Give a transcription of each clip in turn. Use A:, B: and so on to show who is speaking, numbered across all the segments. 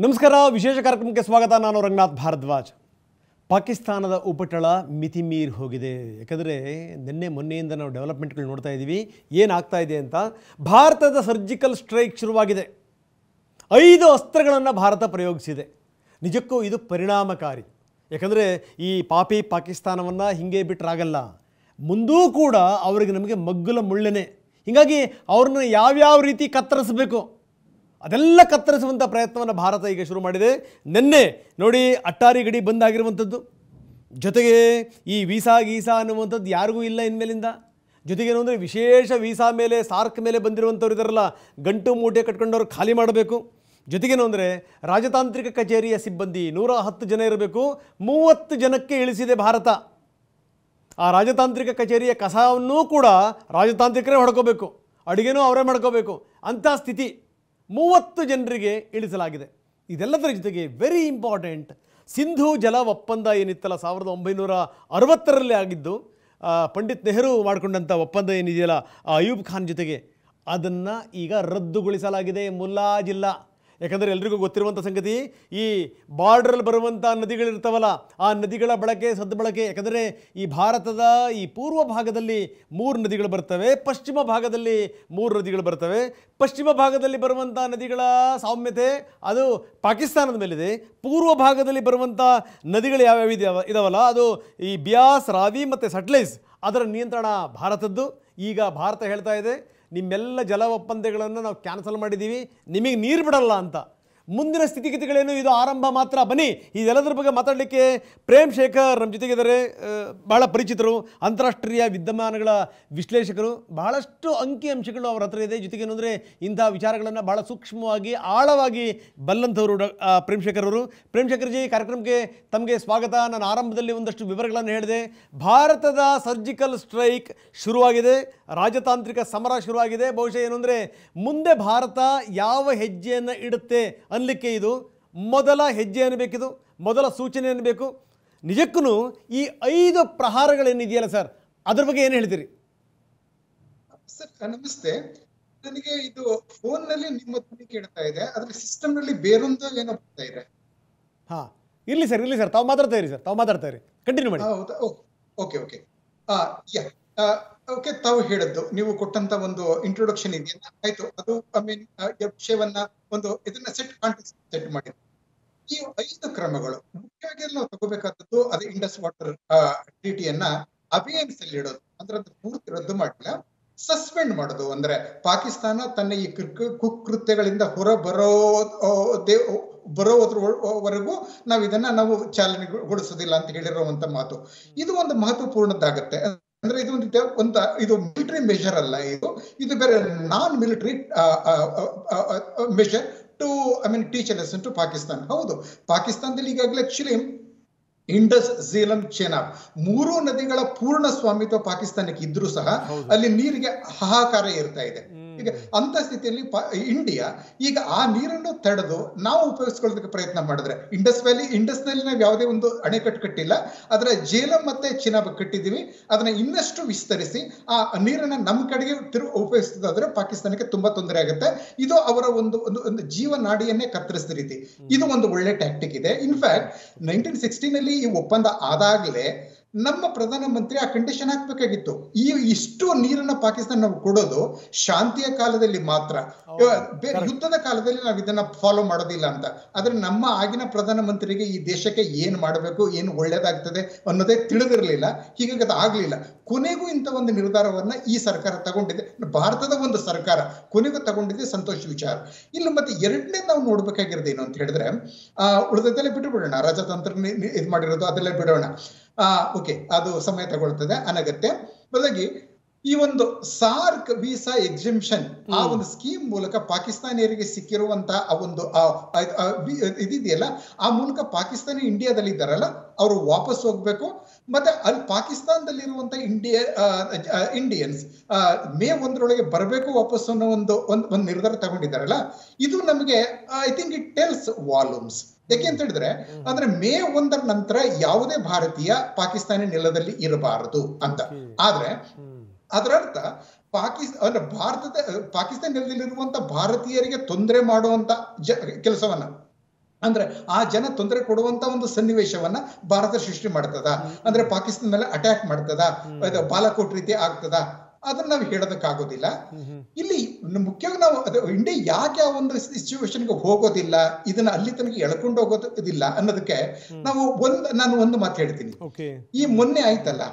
A: ನಮಸ್ಕಾರ. ವಿಶೇಷ ಕಾರ್ಯಕ್ರಮಕ್ಕೆ ಸ್ವಾಗತ. ನಾನು ರಂಗನಾಥ್ ಭಾರದ್ವಾಜ್. ಪಾಕಿಸ್ತಾನದ ಉಪಟಳ ಮಿತಿ ಮೀರಿ ಹೋಗಿದೆ. ಯಾಕಂದರೆ ಮೊನ್ನೆಯಿಂದ ನಾವು ಡೆವಲಪ್ಮೆಂಟ್ಗಳು ನೋಡ್ತಾ ಇದ್ದೀವಿ, ಏನಾಗ್ತಾ ಇದೆ ಅಂತ. ಭಾರತದ ಸರ್ಜಿಕಲ್ ಸ್ಟ್ರೈಕ್ ಶುರುವಾಗಿದೆ. 5 ಅಸ್ತ್ರಗಳನ್ನು ಭಾರತ ಪ್ರಯೋಗಿಸಿದೆ. ನಿಜಕ್ಕೂ ಇದು ಪರಿಣಾಮಕಾರಿ. ಯಾಕಂದರೆ ಈ ಪಾಪಿ ಪಾಕಿಸ್ತಾನವನ್ನು ಹೀಗೆ ಬಿಟ್ಟರಾಗಲ್ಲ, ಮುಂದೂ ಕೂಡ ಅವರಿಗೆ ನಮಗೆ ಮಗ್ಗುಲ ಮುಳ್ಳೆನೆ. ಹೀಗಾಗಿ ಅವ್ರನ್ನ ಯಾವ್ಯಾವ ರೀತಿ ಕತ್ತರಿಸಬೇಕು ಅದೆಲ್ಲ ಕತ್ತರಿಸುವಂಥ ಪ್ರಯತ್ನವನ್ನು ಭಾರತ ಈಗ ಶುರು ಮಾಡಿದೆ. ನಿನ್ನೆ ನೋಡಿ ಅಟ್ಟಾರಿ ಗಡಿ ಬಂದಾಗಿರುವಂಥದ್ದು, ಜೊತೆಗೆ ಈ ವೀಸಾ ಅನ್ನುವಂಥದ್ದು ಯಾರಿಗೂ ಇಲ್ಲ ಇನ್ಮೇಲಿಂದ. ಜೊತೆಗೇನು ಅಂದರೆ ವಿಶೇಷ ವೀಸಾ ಮೇಲೆ ಸಾರ್ಕ್ ಮೇಲೆ ಬಂದಿರುವಂಥವ್ರು ಇದ್ದಾರಲ್ಲ, ಗಂಟು ಮೂಟೆ ಕಟ್ಕೊಂಡವ್ರು ಖಾಲಿ ಮಾಡಬೇಕು. ಜೊತೆಗೇನು ಅಂದರೆ ರಾಜತಾಂತ್ರಿಕ ಕಚೇರಿಯ ಸಿಬ್ಬಂದಿ 110 ಜನ ಇರಬೇಕು, 30 ಜನಕ್ಕೆ ಇಳಿಸಿದೆ ಭಾರತ. ಆ ರಾಜತಾಂತ್ರಿಕ ಕಚೇರಿಯ ಕಸವನ್ನೂ ಕೂಡ ರಾಜತಾಂತ್ರಿಕರೇ ಹೊಡ್ಕೋಬೇಕು, ಅಡುಗೆನೂ ಅವರೇ ಮಾಡ್ಕೋಬೇಕು ಅಂಥ ಸ್ಥಿತಿ 30 ಜನರಿಗೆ ಇಳಿಸಲಾಗಿದೆ. ಇದೆಲ್ಲದರ ಜೊತೆಗೆ ವೆರಿ ಇಂಪಾರ್ಟೆಂಟ್, ಸಿಂಧೂ ಜಲ ಒಪ್ಪಂದ ಏನಿತ್ತಲ್ಲ 1960ರಲ್ಲಿ ಆಗಿದ್ದು, ಪಂಡಿತ್ ನೆಹರು ಮಾಡಿಕೊಂಡಂಥ ಒಪ್ಪಂದ ಏನಿದೆಯಲ್ಲ ಅಯೂಬ್ ಖಾನ್ ಜೊತೆಗೆ, ಅದನ್ನು ಈಗ ರದ್ದುಗೊಳಿಸಲಾಗಿದೆ. ಮುಲಾಜಿಲ್ಲ. ಯಾಕಂದರೆ ಎಲ್ರಿಗೂ ಗೊತ್ತಿರುವಂಥ ಸಂಗತಿ, ಈ ಬಾರ್ಡ್ರಲ್ಲಿ ಬರುವಂಥ ನದಿಗಳಿರ್ತಾವಲ್ಲ, ಆ ನದಿಗಳ ಬಳಕೆ ಸದ್ಬಳಕೆ. ಯಾಕಂದರೆ ಈ ಭಾರತದ ಈ ಪೂರ್ವ ಭಾಗದಲ್ಲಿ 3 ನದಿಗಳು ಬರ್ತವೆ, ಪಶ್ಚಿಮ ಭಾಗದಲ್ಲಿ 3 ನದಿಗಳು ಬರ್ತವೆ. ಪಶ್ಚಿಮ ಭಾಗದಲ್ಲಿ ಬರುವಂಥ ನದಿಗಳ ಸಾಮ್ಯತೆ ಅದು ಪಾಕಿಸ್ತಾನದ ಮೇಲಿದೆ. ಪೂರ್ವ ಭಾಗದಲ್ಲಿ ಬರುವಂಥ ನದಿಗಳು ಯಾವ್ಯಾವ ಇದಾವಲ್ಲ, ಅದು ಈ ಬಿಯಾಸ್, ರಾವಿ ಮತ್ತು ಸಟ್ಲೇಜ್, ಅದರ ನಿಯಂತ್ರಣ ಭಾರತದ್ದು. ಈಗ ಭಾರತ ಹೇಳ್ತಾ ಇದೆ, ನಿಮ್ಮೆಲ್ಲ ಜಲ ಒಪ್ಪಂದಗಳನ್ನು ನಾವು ಕ್ಯಾನ್ಸಲ್ ಮಾಡಿದ್ದೀವಿ, ನಿಮಗೆ ನೀರು ಬಿಡಲ್ಲ ಅಂತ. ಮುಂದಿನ ಸ್ಥಿತಿಗತಿಗಳೇನು, ಇದು ಆರಂಭ ಮಾತ್ರ. ಬನ್ನಿ ಇದೆಲ್ಲದರ ಬಗ್ಗೆ ಮಾತಾಡಲಿಕ್ಕೆ ಪ್ರೇಮ್ ಶೇಖರ್ ನಮ್ಮ ಜೊತೆಗಿದ್ದಾರೆ. ಭಾಳ ಪರಿಚಿತರು, ಅಂತಾರಾಷ್ಟ್ರೀಯ ವಿದ್ಯಮಾನಗಳ ವಿಶ್ಲೇಷಕರು, ಬಹಳಷ್ಟು ಅಂಕಿಅಂಶಗಳು ಅವರ ಹತ್ರ ಇದೆ. ಜೊತೆಗೇನು ಅಂದರೆ ಇಂಥ ವಿಚಾರಗಳನ್ನು ಭಾಳ ಸೂಕ್ಷ್ಮವಾಗಿ ಆಳವಾಗಿ ಬಲ್ಲಂಥವರು ಪ್ರೇಮ್ ಶೇಖರ್ ಅವರು. ಪ್ರೇಮ್ ಶೇಖರ್ ಜಿ, ಕಾರ್ಯಕ್ರಮಕ್ಕೆ ತಮಗೆ ಸ್ವಾಗತ. ನಾನು ಆರಂಭದಲ್ಲಿ ಒಂದಷ್ಟು ವಿವರಗಳನ್ನು ಹೇಳಿದೆ. ಭಾರತದ ಸರ್ಜಿಕಲ್ ಸ್ಟ್ರೈಕ್ ಶುರುವಾಗಿದೆ, ರಾಜತಾಂತ್ರಿಕ ಸಮರ ಶುರುವಾಗಿದೆ. ಬಹುಶಃ ಏನು ಅಂದರೆ ಮುಂದೆ ಭಾರತ ಯಾವ ಹೆಜ್ಜೆಯನ್ನು ಇಡುತ್ತೆ ಅನ್ಲಿಕ್ಕೆ ಇದು ಮೊದಲ ಹೆಜ್ಜೆ ಅನ್ನಬೇಕಿದು, ಮೊದಲ ಸೂಚನೆ ಅನ್ನಬೇಕು. ನಿಜಕ್ಕೂ ಈ 5 ಪ್ರಹಾರಗಳೇನಿದೆಯಲ್ಲ ಸರ್, ಅದ್ರ ಬಗ್ಗೆ ಏನು ಹೇಳ್ತೀರಿ
B: ಸರ್? ನಮಸ್ತೆ. ನನಗೆ ಇದು ಫೋನ್ ನಲ್ಲಿ ನಿಮ್ಮ ಧ್ವನಿ ಕೇಳ್ತಾ ಇದೆ, ಆದ್ರೆ ಸಿಸ್ಟಮ್ ನಲ್ಲಿ ಬೇರೊಂದು ಏನೋ ಬರ್ತಾ ಇದೆ.
A: ಹಾ, ಇರ್ಲಿ ಸರ್, ತಾವು ಮಾತಾಡ್ತಾ ಇರಿ, ಕಂಟಿನ್ಯೂ ಮಾಡಿ.
B: ಹೌದಾ? Okay okay okay. ತಾವು ಹೇಳಿದ್ದು, ನೀವು ಕೊಟ್ಟಂತ ಒಂದು ಇಂಟ್ರೊಡಕ್ಷನ್ ಇದೆಯಲ್ಲ, ಆಯ್ತು. ಅದು ವಿಷಯವನ್ನ ಒಂದು ಇದನ್ನ ಸೆಟ್ ಮಾಡಿ. ಈ 5 ಕ್ರಮಗಳು ಮುಖ್ಯವಾಗಿ ನಾವು ತಗೋಬೇಕಾದದ್ದು, ಅದು ಇಂಡಸ್ ವಾಟರ್ ಟ್ರೀಟಿಯನ್ನ ಅಭಿಯಾನ್ಸ್ ಅಲ್ಲಿ ಇಡೋದು, ಅಂದ್ರೆ ಅದು ಪೂರ್ತಿ ರದ್ದು ಮಾಡಿಲ್ಲ, ಸಸ್ಪೆಂಡ್ ಮಾಡೋದು. ಅಂದ್ರೆ ಪಾಕಿಸ್ತಾನ ತನ್ನ ಈ ಕುಕೃತ್ಯಗಳಿಂದ ಹೊರ ಬರೋವರೆಗೂ ನಾವು ಇದನ್ನ ಚಾಲನೆಗೊಳಿಸೋದಿಲ್ಲ ಅಂತ ಹೇಳಿರುವಂತ ಮಾತು. ಇದು ಒಂದು ಮಹತ್ವಪೂರ್ಣದ್ದಾಗತ್ತೆ. ಅಂದ್ರೆ ಇದು ಮಿಲಿಟರಿ ಮೆಷರ್ ಅಲ್ಲ, ಇದು ಬೇರೆ non military measure to teach a lesson to Pakistan. ಹೌದು, ಪಾಕಿಸ್ತಾನದಲ್ಲಿ ಈಗಾಗಲೇ ಆಕ್ಚುಲಿ ಇಂಡಸ್, ಝೇಲಂ, ಚೆನಾಬ್ 3 ನದಿಗಳ ಪೂರ್ಣ ಸ್ವಾಮಿತ್ವ ಪಾಕಿಸ್ತಾನಕ್ಕೆ ಇದ್ರೂ ಸಹ ಅಲ್ಲಿ ನೀರಿಗೆ ಹಾಹಾಕಾರ ಇರ್ತಾ ಇದೆ. ಈಗ ಅಂತ ಸ್ಥಿತಿಯಲ್ಲಿ ಇಂಡಿಯಾ ಈಗ ಆ ನೀರನ್ನು ತಡೆದು ನಾವು ಉಪಯೋಗಿಸ್ಕೊಳ್ಳೋದಕ್ಕೆ ಪ್ರಯತ್ನ ಮಾಡಿದ್ರೆ, ಇಂಡಸ್ ನಲ್ಲಿ ನಾವು ಯಾವುದೇ ಒಂದು ಅಣೆಕಟ್ಟು ಕಟ್ಟಿಲ್ಲ, ಆದ್ರೆ ಝೇಲಂ ಮತ್ತೆ ಚಿನಾಬ್ ಕಟ್ಟಿದೀವಿ. ಅದನ್ನ ಇನ್ನಷ್ಟು ವಿಸ್ತರಿಸಿ ಆ ನೀರನ್ನ ನಮ್ಮ ಕಡೆಗೆ ಉಪಯೋಗಿಸೋದಾದ್ರೆ ಪಾಕಿಸ್ತಾನಕ್ಕೆ ತುಂಬಾ ತೊಂದರೆ ಆಗುತ್ತೆ. ಇದು ಅವರ ಒಂದು ಜೀವನಾಡಿಯನ್ನೇ ಕತ್ತರಿಸಿದ ರೀತಿ. ಇದು ಒಂದು ಒಳ್ಳೆ ಟ್ಯಾಕ್ಟಿಕ್ ಇದೆ. ಇನ್ಫ್ಯಾಕ್ಟ್ 1960ನಲ್ಲಿ ಈ ಒಪ್ಪಂದ ಆದಾಗಲೇ ನಮ್ಮ ಪ್ರಧಾನಮಂತ್ರಿ ಆ ಕಂಡೀಷನ್ ಹಾಕ್ಬೇಕಾಗಿತ್ತು. ಇಷ್ಟು ನೀರನ್ನ ಪಾಕಿಸ್ತಾನ ನಾವು ಕೊಡೋದು ಶಾಂತಿಯ ಕಾಲದಲ್ಲಿ ಮಾತ್ರ, ಯುದ್ಧದ ಕಾಲದಲ್ಲಿ ನಾವು ಇದನ್ನ ಫಾಲೋ ಮಾಡೋದಿಲ್ಲ ಅಂತ. ಆದ್ರೆ ನಮ್ಮ ಆಗಿನ ಪ್ರಧಾನಮಂತ್ರಿಗೆ ಈ ದೇಶಕ್ಕೆ ಏನ್ ಮಾಡಬೇಕು, ಏನು ಒಳ್ಳೇದಾಗ್ತದೆ ಅನ್ನೋದೇ ತಿಳಿದಿರಲಿಲ್ಲ. ಹೀಗಾಗಿ ಅದು ಆಗ್ಲಿಲ್ಲ. ಕೊನೆಗೂ ಇಂಥ ಒಂದು ನಿರ್ಧಾರವನ್ನ ಈ ಸರ್ಕಾರ ತಗೊಂಡಿದೆ, ಭಾರತದ ಒಂದು ಸರ್ಕಾರ ಕೊನೆಗೂ ತಗೊಂಡಿದೆ. ಸಂತೋಷ ವಿಚಾರ. ಇಲ್ಲಿ ಮತ್ತೆ ಎರಡನೇ ನಾವು ನೋಡ್ಬೇಕಾಗಿರೋದು ಏನು ಅಂತ ಹೇಳಿದ್ರೆ, ಉಳಿದದೆಲ್ಲ ಬಿಟ್ಟು ಬಿಡೋಣ, ರಾಜತಂತ್ರ ಇದು ಮಾಡಿರೋದು ಅದೆಲ್ಲ ಬಿಡೋಣ. ಓಕೆ, ಅದು ಸಮಯ ತಗೊಳ್ತದೆ, ಅನಗತ್ಯ. ಬದಲಾಗಿ ಈ ಒಂದು ಸಾರ್ಕ್ ವೀಸಾ ಎಕ್ಸಿಂಪ್ಷನ್ ಆ ಒಂದು ಸ್ಕೀಮ್ ಮೂಲಕ ಪಾಕಿಸ್ತಾನಿಯರಿಗೆ ಸಿಕ್ಕಿರುವಂತ ಆ ಒಂದು ಇದಿದೆಯಲ್ಲ, ಆ ಮೂಲಕ ಪಾಕಿಸ್ತಾನಿ ಇಂಡಿಯಾದಲ್ಲಿ ಇದ್ದಾರಲ್ಲ ಅವರು ವಾಪಸ್ ಹೋಗ್ಬೇಕು. ಮತ್ತೆ ಅಲ್ಲಿ ಪಾಕಿಸ್ತಾನದಲ್ಲಿರುವಂತ ಇಂಡಿಯನ್ಸ್ ಮೇ 1ರೊಳಗೆ ಬರಬೇಕು ವಾಪಸ್ ಅನ್ನೋ ಒಂದು ನಿರ್ಧಾರ ತಗೊಂಡಿದ್ದಾರಲ್ಲ, ಇದು ನಮಗೆ I think it tells volumes. ಯಾಕೆ ಅಂತ ಹೇಳಿದ್ರೆ, ಅಂದ್ರೆ ಮೇ 1ರ ನಂತರ ಯಾವುದೇ ಭಾರತೀಯ ಪಾಕಿಸ್ತಾನಿ ನೆಲದಲ್ಲಿ ಇರಬಾರದು ಅಂತ. ಆದ್ರೆ ಅದರ ಅರ್ಥ ಪಾಕಿಸ್ತಾನ ನೆಲದಲ್ಲಿರುವಂತ ಭಾರತೀಯರಿಗೆ ತೊಂದರೆ ಮಾಡುವಂತ ಕೆಲಸವನ್ನ ಅಂದ್ರೆ ಆ ಜನ ತೊಂದರೆ ಕೊಡುವಂತ ಒಂದು ಸನ್ನಿವೇಶವನ್ನ ಭಾರತ ಸೃಷ್ಟಿ ಮಾಡ್ತದ, ಅಂದ್ರೆ ಪಾಕಿಸ್ತಾನ ಮೇಲೆ ಅಟ್ಯಾಕ್ ಮಾಡ್ತದ, ಬಾಲಾಕೋಟ್ ರೀತಿ ಆಗ್ತದ, ಅದನ್ನ ನಾವು ಹೇಳೋದಕ್ಕಾಗೋದಿಲ್ಲ. ಇಲ್ಲಿ ಮುಖ್ಯವಾಗಿ ನಾವು ಇಂಡಿಯಾ ಯಾಕೆ ಆ ಒಂದು ಸಿಚುವೇಶನ್ಗೆ ಹೋಗೋದಿಲ್ಲ, ಇದನ್ನ ಅಲ್ಲಿ ತನಕ ಎಳ್ಕೊಂಡು ಹೋಗೋದಿಲ್ಲ ಅನ್ನೋದಕ್ಕೆ ನಾನು ಒಂದು ಮಾತು ಹೇಳ್ತೀನಿ. ಈ ಮೊನ್ನೆ ಆಯ್ತಲ್ಲ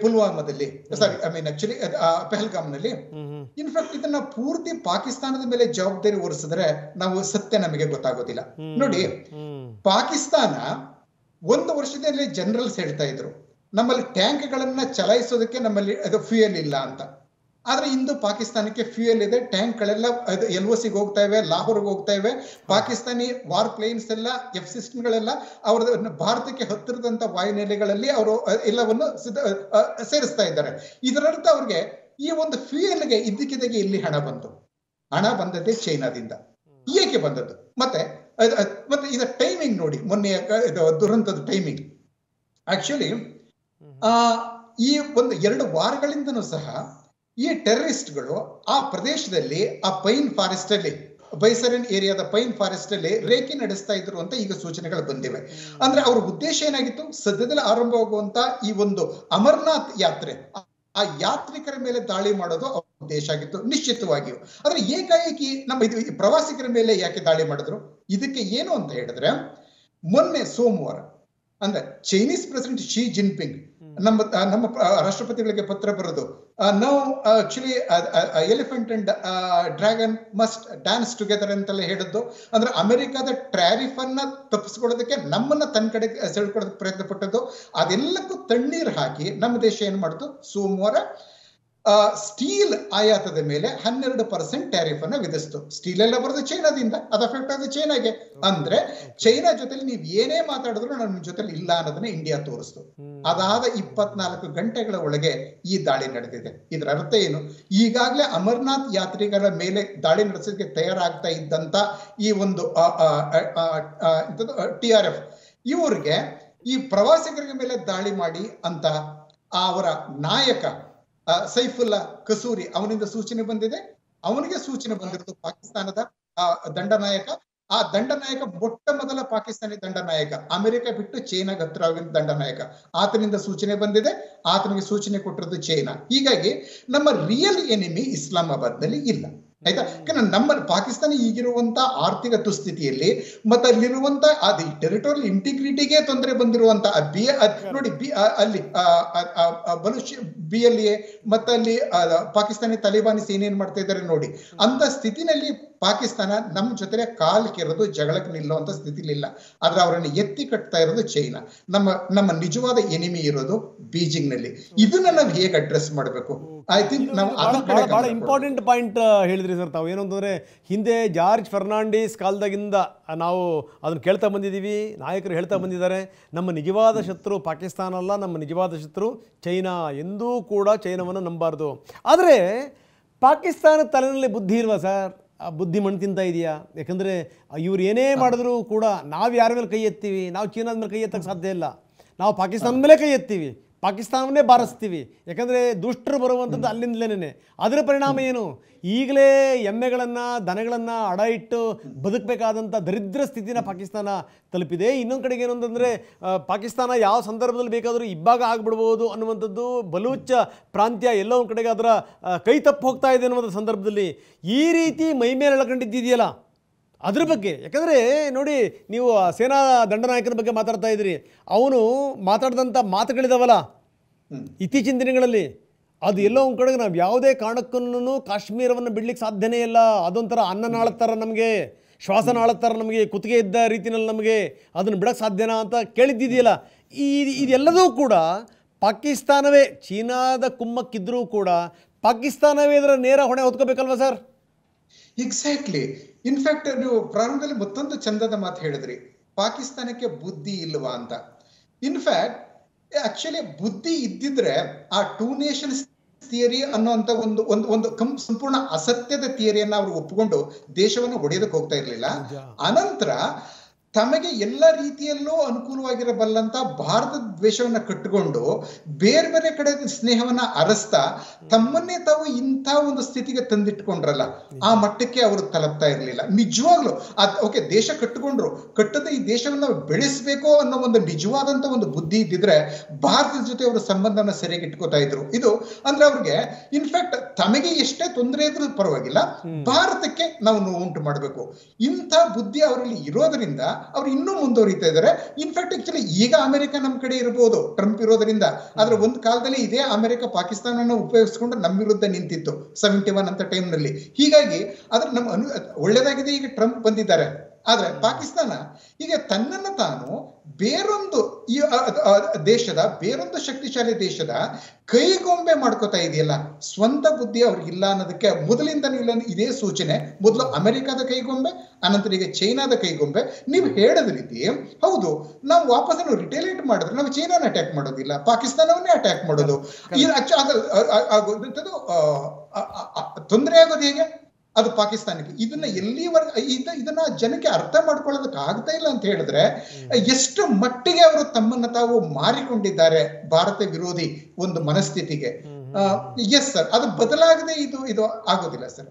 B: ಪುಲ್ವಾಮಾದಲ್ಲಿ, sorry I mean actually Pahalgam ನಲ್ಲಿ, ಇನ್ಫ್ಯಾಕ್ಟ್ ಇದನ್ನ ಪೂರ್ತಿ ಪಾಕಿಸ್ತಾನದ ಮೇಲೆ ಜವಾಬ್ದಾರಿ ಹೊರಿಸಿದ್ರೆ ನಾವು ಸತ್ಯ ನಮಗೆ ಗೊತ್ತಾಗೋದಿಲ್ಲ. ನೋಡಿ, ಪಾಕಿಸ್ತಾನ ಒಂದು ವರ್ಷದಲ್ಲಿ ಜನರಲ್ಸ್ ಹೇಳ್ತಾ ಇದ್ರು ನಮ್ಮಲ್ಲಿ ಟ್ಯಾಂಕ್ಗಳನ್ನ ಚಲಾಯಿಸೋದಕ್ಕೆ ನಮ್ಮಲ್ಲಿ ಅದು ಫ್ಯೂಯಲ್ ಇಲ್ಲ ಅಂತ. ಆದ್ರೆ ಇಂದು ಪಾಕಿಸ್ತಾನಕ್ಕೆ ಫ್ಯೂಯಲ್ ಇದೆ, ಟ್ಯಾಂಕ್ಗಳೆಲ್ಲ LOCಗೆ ಹೋಗ್ತಾ ಇವೆ, ಲಾಹೋರ್ಗೆ ಹೋಗ್ತಾ ಇವೆ. ಪಾಕಿಸ್ತಾನಿ ವಾರ್ ಪ್ಲೇನ್ಸ್ ಎಲ್ಲ F-16ಗಳೆಲ್ಲ ಅವರ ಭಾರತಕ್ಕೆ ಹತ್ತಿರದಂತ ವಾಯುನೆಲೆಗಳಲ್ಲಿ ಅವರು ಎಲ್ಲವನ್ನು ಸೇರಿಸ್ತಾ ಇದ್ದಾರೆ. ಇದರರ್ಥ ಅವ್ರಿಗೆ ಈ ಒಂದು ಫ್ಯೂಯಲ್ಗೆ ಇದ್ದಕ್ಕಿದ್ದಾಗೆ ಇಲ್ಲಿ ಹಣ ಬಂದದ್ದೇ ಚೈನಾದಿಂದ. ಏಕೆ ಬಂದದ್ದು? ಮತ್ತೆ ಇದರ ಟೈಮಿಂಗ್ ನೋಡಿ, ಮೊನ್ನೆ ದುರಂತದ ಟೈಮಿಂಗ್. ಆಕ್ಚುಲಿ ಈ ಒಂದು 2 ವಾರಗಳಿಂದನೂ ಸಹ ಈ ಟೆರರಿಸ್ಟ್ಗಳು ಆ ಪ್ರದೇಶದಲ್ಲಿ, ಆ ಪೈನ್ ಫಾರೆಸ್ಟ್ ಅಲ್ಲಿ, ಬೈಸರನ್ ಏರಿಯಾದ ಪೈನ್ ಫಾರೆಸ್ಟ್ ಅಲ್ಲಿ ರೇಖೆ ನಡೆಸ್ತಾ ಇದ್ರು ಅಂತ ಈಗ ಸೂಚನೆಗಳು ಬಂದಿವೆ. ಅಂದ್ರೆ ಅವ್ರ ಉದ್ದೇಶ ಏನಾಗಿತ್ತು? ಸದ್ಯದಲ್ಲಿ ಆರಂಭವಾಗುವಂತ ಈ ಒಂದು ಅಮರನಾಥ್ ಯಾತ್ರೆ, ಆ ಯಾತ್ರಿಕರ ಮೇಲೆ ದಾಳಿ ಮಾಡೋದು ಅವ್ರ ಉದ್ದೇಶ ಆಗಿತ್ತು ನಿಶ್ಚಿತವಾಗಿಯೂ. ಆದ್ರೆ ಏಕಾಏಕಿ ನಮ್ಮ ಪ್ರವಾಸಿಗರ ಮೇಲೆ ಯಾಕೆ ದಾಳಿ ಮಾಡಿದ್ರು? ಇದಕ್ಕೆ ಏನು ಅಂತ ಹೇಳಿದ್ರೆ, ಮೊನ್ನೆ ಸೋಮವಾರ ಅಂದ್ರೆ ಚೈನೀಸ್ ಪ್ರೆಸಿಡೆಂಟ್ ಶಿ ಜಿನ್ಪಿಂಗ್ ನಮ್ಮ ರಾಷ್ಟ್ರಪತಿಗಳಿಗೆ ಪತ್ರ ಬರೋದು, ನಾವು actually elephant and dragon must dance together ಅಂತೆಲ್ಲ ಹೇಳಿದ್ದು. ಅಂದ್ರೆ ಅಮೆರಿಕದ ಟ್ಯಾರಿಫ್ ಅನ್ನ ತಪ್ಪಿಸ್ಕೊಳ್ಳೋದಕ್ಕೆ ನಮ್ಮನ್ನ ತನ್ನ ಕಡೆ ಸೆಳ್ಕೊಳ್ಳೋದಕ್ಕೆ ಪ್ರಯತ್ನ ಪಟ್ಟದ್ದು. ಅದೆಲ್ಲಕ್ಕೂ ತಣ್ಣೀರು ಹಾಕಿ ನಮ್ಮ ದೇಶ ಏನ್ ಮಾಡ್ತು? ಸೋಮವಾರ ಸ್ಟೀಲ್ ಆಯಾತದ ಮೇಲೆ 12% ಟ್ಯಾರಿಫ್ ಅನ್ನ ವಿಧಿಸ್ತು. ಸ್ಟೀಲ್ ಎಲ್ಲ ಬರೋದು ಚೈನಾದಿಂದ, ಅದು ಅಫೆಕ್ಟ್ ಆಗೋದು ಚೈನಾಗೆ. ಅಂದ್ರೆ ಚೈನಾ ಜೊತೆಲಿ ನೀವ್ ಏನೇ ಮಾತಾಡಿದ್ರು ನಮ್ಮ ಜೊತೆಲಿ ಇಲ್ಲ ಅನ್ನೋದನ್ನ ಇಂಡಿಯಾ ತೋರಿಸ್ತು. ಅದಾದ 24 ಗಂಟೆಗಳ ಒಳಗೆ ಈ ದಾಳಿ ನಡೆದಿದೆ. ಇದರ ಅರ್ಥ ಏನು? ಈಗಾಗಲೇ ಅಮರನಾಥ್ ಯಾತ್ರಿಕರ ಮೇಲೆ ದಾಳಿ ನಡೆಸೋದಕ್ಕೆ ತಯಾರಾಗ್ತಾ ಇದ್ದಂತ ಈ ಒಂದು TRF ಇವ್ರಿಗೆ ಈ ಪ್ರವಾಸಿಗರ ಮೇಲೆ ದಾಳಿ ಮಾಡಿ ಅಂತ ಅವರ ನಾಯಕ ಸೈಫುಲ್ಲಾ ಕಸೂರಿ ಅವನಿಂದ ಸೂಚನೆ ಬಂದಿದೆ. ಅವನಿಗೆ ಸೂಚನೆ ಬಂದಿರೋದು ಪಾಕಿಸ್ತಾನದ ದಂಡನಾಯಕ. ಆ ದಂಡನಾಯಕ ಮೊಟ್ಟ ಮೊದಲ ಪಾಕಿಸ್ತಾನಿ ದಂಡನಾಯಕ, ಅಮೆರಿಕ ಬಿಟ್ಟು ಚೈನಾಗೆ ಹತ್ತಿರ ದಂಡನಾಯಕ. ಆತನಿಂದ ಸೂಚನೆ ಬಂದಿದೆ, ಆತನಿಗೆ ಸೂಚನೆ ಕೊಟ್ಟಿರೋದು ಚೈನಾ. ಹೀಗಾಗಿ ನಮ್ಮ ರಿಯಲ್ ಎನಿಮಿ ಇಸ್ಲಾಮಾಬಾದ್ ನಲ್ಲಿ ಇಲ್ಲ, ಆಯ್ತಾ? ಯಾಕಂದ್ರೆ ನಮ್ಮ ಪಾಕಿಸ್ತಾನ ಈಗಿರುವಂತ ಆರ್ಥಿಕ ದುಸ್ಥಿತಿಯಲ್ಲಿ ಮತ್ತೆ ಅಲ್ಲಿರುವಂತ ಅದು ಟೆರಿಟೋರಿಯಲ್ ಇಂಟಿಗ್ರಿಟಿಗೆ ತೊಂದರೆ ಬಂದಿರುವಂತ ನೋಡಿ, ಅಲ್ಲಿ ಬಲೂಚ್ BLA ಮತ್ತೆ ಅಲ್ಲಿ ಪಾಕಿಸ್ತಾನಿ ತಾಲಿಬಾನಿಸ್ ಏನೇನ್ ಮಾಡ್ತಾ ಇದ್ದಾರೆ ನೋಡಿ. ಅಂತ ಸ್ಥಿತಿನಲ್ಲಿ ಪಾಕಿಸ್ತಾನ ನಮ್ಮ ಜೊತೆ ಕಾಲ್ಕಿರೋದು, ಜಗಳಕ್ಕೆ ನಿಲ್ಲುವಂತ ಸ್ಥಿತಿಲಿ ಇಲ್ಲ. ಆದ್ರೆ ಅವರನ್ನು ಎತ್ತಿ ಕಟ್ತಾ ಇರೋದು ಚೈನಾ. ನಮ್ಮ ನಿಜವಾದ ಎನಿಮಿ ಇರೋದು ಬೀಜಿಂಗ್ ನಲ್ಲಿ. ಇದನ್ನ ನಾವು ಹೇಗೆ ಅಡ್ರೆಸ್ ಮಾಡಬೇಕು? ಐ ಥಿಂಕ್ ನಾವು
A: ಬಹಳ ಇಂಪಾರ್ಟೆಂಟ್ ಪಾಯಿಂಟ್ ಹೇಳಿದ್ರಿ ಸರ್ ತಾವು. ಏನು ಅಂತಂದ್ರೆ, ಹಿಂದೆ ಜಾರ್ಜ್ ಫರ್ನಾಂಡಿಸ್ ಕಾಲದಾಗಿಂದ ನಾವು ಅದನ್ನು ಕೇಳ್ತಾ ಬಂದಿದ್ದೀವಿ, ನಾಯಕರು ಹೇಳ್ತಾ ಬಂದಿದ್ದಾರೆ, ನಮ್ಮ ನಿಜವಾದ ಶತ್ರು ಪಾಕಿಸ್ತಾನ ಅಲ್ಲ, ನಮ್ಮ ನಿಜವಾದ ಶತ್ರು ಚೈನಾ. ಎಂದೂ ಕೂಡ ಚೈನಾವನ್ನು ನಂಬಾರ್ದು. ಆದರೆ ಪಾಕಿಸ್ತಾನ ತಲೆಯಲ್ಲಿ ಬುದ್ಧಿ ಇಲ್ವಾ ಸರ್? ಬುದ್ಧಿ ಮಣ್ಣು ತಿಂತ ಇದೆಯಾ? ಯಾಕಂದರೆ ಇವ್ರು ಏನೇ ಮಾಡಿದ್ರು ಕೂಡ ನಾವು ಯಾರ ಮೇಲೆ ಕೈ ಎತ್ತೀವಿ? ನಾವು ಚೀನಾದ ಮೇಲೆ ಕೈ ಎತ್ತಕ್ಕೆ ಸಾಧ್ಯ ಇಲ್ಲ. ನಾವು ಪಾಕಿಸ್ತಾನದ ಮೇಲೆ ಕೈ ಎತ್ತೀವಿ, ಪಾಕಿಸ್ತಾನವನ್ನೇ ಬಾರಿಸ್ತೀವಿ. ಯಾಕಂದರೆ ದುಷ್ಟರು ಬರುವಂಥದ್ದು ಅಲ್ಲಿಂದಲೇ. ಅದರ ಪರಿಣಾಮ ಏನು? ಈಗಲೇ ಎಮ್ಮೆಗಳನ್ನು, ದನಗಳನ್ನು ಅಡ ಇಟ್ಟು ಬದುಕಬೇಕಾದಂಥ ದರಿದ್ರ ಸ್ಥಿತಿನ ಪಾಕಿಸ್ತಾನ ತಲುಪಿದೆ. ಇನ್ನೊಂದು ಕಡೆಗೆ ಏನು ಅಂತಂದರೆ, ಪಾಕಿಸ್ತಾನ ಯಾವ ಸಂದರ್ಭದಲ್ಲಿ ಬೇಕಾದರೂ ಇಬ್ಬಾಗ ಆಗಿಬಿಡ್ಬೋದು ಅನ್ನುವಂಥದ್ದು ಬಲೂಚ್ ಪ್ರಾಂತ್ಯ ಎಲ್ಲೋ ಒಂದು ಕಡೆಗೆ ಅದರ ಕೈ ತಪ್ಪು ಹೋಗ್ತಾ ಇದೆ ಅನ್ನುವಂಥ ಸಂದರ್ಭದಲ್ಲಿ ಈ ರೀತಿ ಮೈ ಮೇಲೆ ಎಳ್ಕೊಂಡಿದ್ದಿದೆಯಲ್ಲ, ಅದ್ರ ಬಗ್ಗೆ. ಯಾಕಂದರೆ ನೋಡಿ, ನೀವು ಸೇನಾ ದಂಡನಾಯಕನ ಬಗ್ಗೆ ಮಾತಾಡ್ತಾ ಇದ್ರಿ. ಅವನು ಮಾತಾಡಿದಂಥ ಮಾತುಗಳಿದಾವಲ್ಲ ಇತ್ತೀಚಿನ ದಿನಗಳಲ್ಲಿ, ಅದು ಎಲ್ಲೋ ಒಂದು ಕಡೆಗೆ ನಾವು ಯಾವುದೇ ಕಾರಣಕ್ಕೂ ಕಾಶ್ಮೀರವನ್ನು ಬಿಡ್ಲಿಕ್ಕೆ ಸಾಧ್ಯನೇ ಇಲ್ಲ. ಅದೊಂಥರ ಅನ್ನನಾಳತ್ತರ, ನಮಗೆ ಶ್ವಾಸನಾಳತ್ತರ, ನಮಗೆ ಕುತ್ತಿಗೆ ಇದ್ದ ರೀತಿಯಲ್ಲಿ ನಮಗೆ ಅದನ್ನು ಬಿಡೋಕ್ಕೆ ಸಾಧ್ಯನಾ ಅಂತ ಕೇಳಿದ್ದಿದೆಯಲ್ಲ. ಇದೆಲ್ಲದೂ ಕೂಡ ಪಾಕಿಸ್ತಾನವೇ, ಚೀನಾದ ಕುಮ್ಮಕ್ಕಿದ್ರೂ ಕೂಡ ಪಾಕಿಸ್ತಾನವೇ ಇದರ ನೇರ ಹೊಣೆ ಹೊತ್ಕೋಬೇಕಲ್ವ ಸರ್?
B: ಎಕ್ಸಾಕ್ಟ್ಲಿ. ಇನ್ಫ್ಯಾಕ್ಟ್ ನೀವು ಪ್ರಾರಂಭದಲ್ಲಿ ಮತ್ತೊಂದು ಚಂದದ ಮಾತು ಹೇಳಿದ್ರಿ, ಪಾಕಿಸ್ತಾನಕ್ಕೆ ಬುದ್ಧಿ ಇಲ್ವಾ ಅಂತ. ಇನ್ಫ್ಯಾಕ್ಟ್ ಆಕ್ಚುಲಿ ಬುದ್ಧಿ ಇದ್ದಿದ್ರೆ ಆ 2 ನೇಷನ್ಸ್ ಥಿಯರಿ ಅನ್ನೋಂಥ ಒಂದು ಸಂಪೂರ್ಣ ಅಸತ್ಯದ ಥಿಯರಿಯನ್ನ ಅವರು ಒಪ್ಪಿಕೊಂಡು ದೇಶವನ್ನು ಹೊಡೆಯೋದಕ್ಕೆ ಹೋಗ್ತಾ ಇರ್ಲಿಲ್ಲ. ಅನಂತರ ತಮಗೆ ಎಲ್ಲ ರೀತಿಯಲ್ಲೂ ಅನುಕೂಲವಾಗಿರಬಲ್ಲಂತ ಭಾರತದ ದ್ವೇಷವನ್ನ ಕಟ್ಟಿಕೊಂಡು ಬೇರೆ ಬೇರೆ ಕಡೆ ಸ್ನೇಹವನ್ನ ಅರಸ್ತಾ ತಮ್ಮನ್ನೇ ತಾವು ಇಂಥ ಒಂದು ಸ್ಥಿತಿಗೆ ತಂದಿಟ್ಕೊಂಡ್ರಲ್ಲ, ಆ ಮಟ್ಟಕ್ಕೆ ಅವರು ತಲುಪ್ತಾ ಇರಲಿಲ್ಲ. ನಿಜವಾಗ್ಲು ಓಕೆ, ದೇಶ ಕಟ್ಟದ ಈ ದೇಶವನ್ನ ಬೆಳೆಸಬೇಕು ಅನ್ನೋ ಒಂದು ನಿಜವಾದಂತ ಒಂದು ಬುದ್ಧಿ ಇದ್ದಿದ್ರೆ ಭಾರತದ ಜೊತೆ ಅವರು ಸಂಬಂಧನ ಸರಿಯಾಗಿ ಇಟ್ಕೋತಾ ಇದ್ರು. ಇದು ಅಂದ್ರೆ ಅವ್ರಿಗೆ ಇನ್ಫ್ಯಾಕ್ಟ್ ತಮಗೆ ಎಷ್ಟೇ ತೊಂದರೆ ಇದ್ರೂ ಪರವಾಗಿಲ್ಲ, ಭಾರತಕ್ಕೆ ನಾವು ನೋವು ಉಂಟು ಮಾಡಬೇಕು, ಇಂಥ ಬುದ್ಧಿ ಅವರಲ್ಲಿ ಇರೋದ್ರಿಂದ ಅವ್ರು ಇನ್ನೂ ಮುಂದುವರಿತಾ ಇದ್ದಾರೆ. ಇನ್ಫ್ಯಾಕ್ಟ್ ಆಕ್ಚುಲಿ ಈಗ ಅಮೆರಿಕ ನಮ್ಮ ಕಡೆ ಇರಬಹುದು ಟ್ರಂಪ್ ಇರೋದ್ರಿಂದ, ಆದ್ರೆ ಒಂದು ಕಾಲದಲ್ಲಿ ಇದೇ ಅಮೆರಿಕ ಪಾಕಿಸ್ತಾನ ಉಪಯೋಗಿಸ್ಕೊಂಡು ನಮ್ಮ ವಿರುದ್ಧ ನಿಂತಿತ್ತು 71 ಅಂತ ಟೈಮ್ ನಲ್ಲಿ. ಹೀಗಾಗಿ ಅದ್ರ ಒಳ್ಳೇದಾಗಿದೆ ಈಗ ಟ್ರಂಪ್ ಬಂದಿದ್ದಾರೆ. ಆದ್ರೆ ಪಾಕಿಸ್ತಾನ ಈಗ ತನ್ನನ್ನು ತಾನು ಬೇರೊಂದು ಬೇರೊಂದು ಶಕ್ತಿಶಾಲಿ ದೇಶದ ಕೈಗೊಂಬೆ ಮಾಡ್ಕೋತಾ ಇದೆಯಲ್ಲ, ಸ್ವಂತ ಬುದ್ಧಿ ಅವ್ರಿಗಿಲ್ಲ ಅನ್ನೋದಕ್ಕೆ ಮೊದಲಿಂದನೂ ಇಲ್ಲ ಇದೇ ಸೂಚನೆ. ಮೊದಲು ಅಮೆರಿಕದ ಕೈಗೊಂಬೆ, ಅನಂತರ ಈಗ ಚೈನಾದ ಕೈಗೊಂಬೆ. ನೀವು ಹೇಳಿದ ರೀತಿ ಹೌದು, ನಾವು ವಾಪಸ್ ರಿಟೇಲಿಯೇಟ್ ಮಾಡಿದ್ರೆ ನಾವು ಚೈನಾನ ಅಟ್ಯಾಕ್ ಮಾಡೋದಿಲ್ಲ, ಪಾಕಿಸ್ತಾನವನ್ನೇ ಅಟ್ಯಾಕ್ ಮಾಡೋದು. ತೊಂದರೆ ಆಗೋದು ಹೇಗೆ? ಅದು ಪಾಕಿಸ್ತಾನಕ್ಕೆ. ಇದನ್ನ ಇದನ್ನ ಜನಕ್ಕೆ ಅರ್ಥ ಮಾಡ್ಕೊಳ್ಳೋದಕ್ಕೆ ಆಗ್ತಾ ಇಲ್ಲ ಅಂತ ಹೇಳಿದ್ರೆ ಎಷ್ಟು ಮಟ್ಟಿಗೆ ಅವರು ತಮ್ಮನ್ನ ತಾವು ಮಾರಿಕೊಂಡಿದ್ದಾರೆ ಭಾರತ ವಿರೋಧಿ ಒಂದು ಮನಸ್ಥಿತಿಗೆ. ಎಸ್ ಸರ್, ಅದು ಬದಲಾಗದೆ ಇದು ಆಗೋದಿಲ್ಲ ಸರ್.